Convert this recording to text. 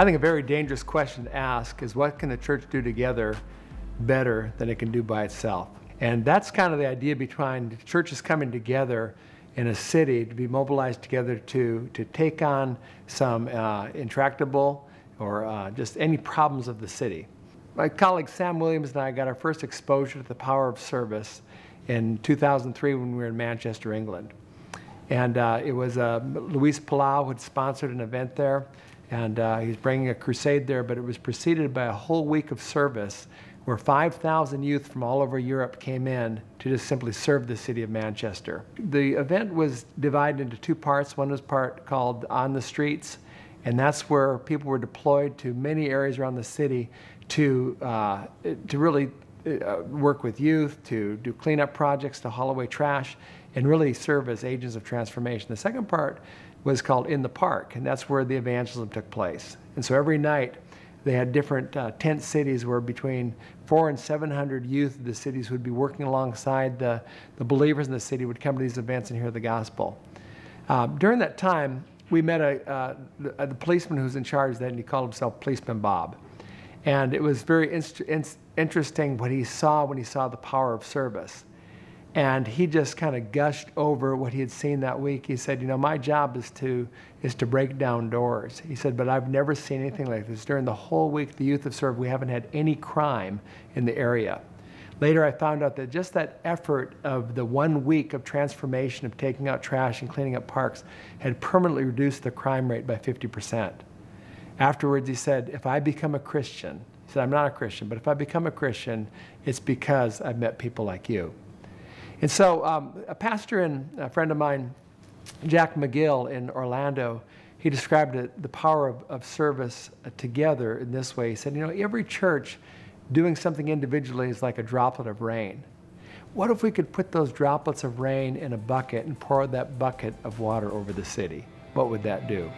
I think a very dangerous question to ask is, what can the church do together better than it can do by itself? And that's kind of the idea behind churches coming together in a city to be mobilized together to take on some intractable or just any problems of the city. My colleague Sam Williams and I got our first exposure to the power of service in 2003 when we were in Manchester, England. And it was Luis Palau who had sponsored an event there, and he's bringing a crusade there, but it was preceded by a whole week of service where 5,000 youth from all over Europe came in to just simply serve the city of Manchester. The event was divided into two parts. One was part called On the Streets, and that's where people were deployed to many areas around the city to really work with youth, to do cleanup projects, to haul away trash, and really serve as agents of transformation. The second part was called In the Park, and that's where the evangelism took place. And so every night they had different tent cities where between 400 and 700 youth of the cities would be working alongside the believers in the city, would come to these events and hear the gospel. During that time, we met the policeman who was in charge of that, and he called himself Policeman Bob. And it was very interesting what he saw when he saw the power of service. And he just kind of gushed over what he had seen that week. He said, you know, my job is to break down doors. He said, but I've never seen anything like this. During the whole week the youth have served, we haven't had any crime in the area. Later I found out that just that effort of the 1 week of transformation of taking out trash and cleaning up parks had permanently reduced the crime rate by 50%. Afterwards he said, if I become a Christian, he said, I'm not a Christian, but if I become a Christian, it's because I've met people like you. And so a pastor and a friend of mine, Jack McGill in Orlando, he described the power of service together in this way. He said, you know, every church doing something individually is like a droplet of rain. What if we could put those droplets of rain in a bucket and pour that bucket of water over the city? What would that do?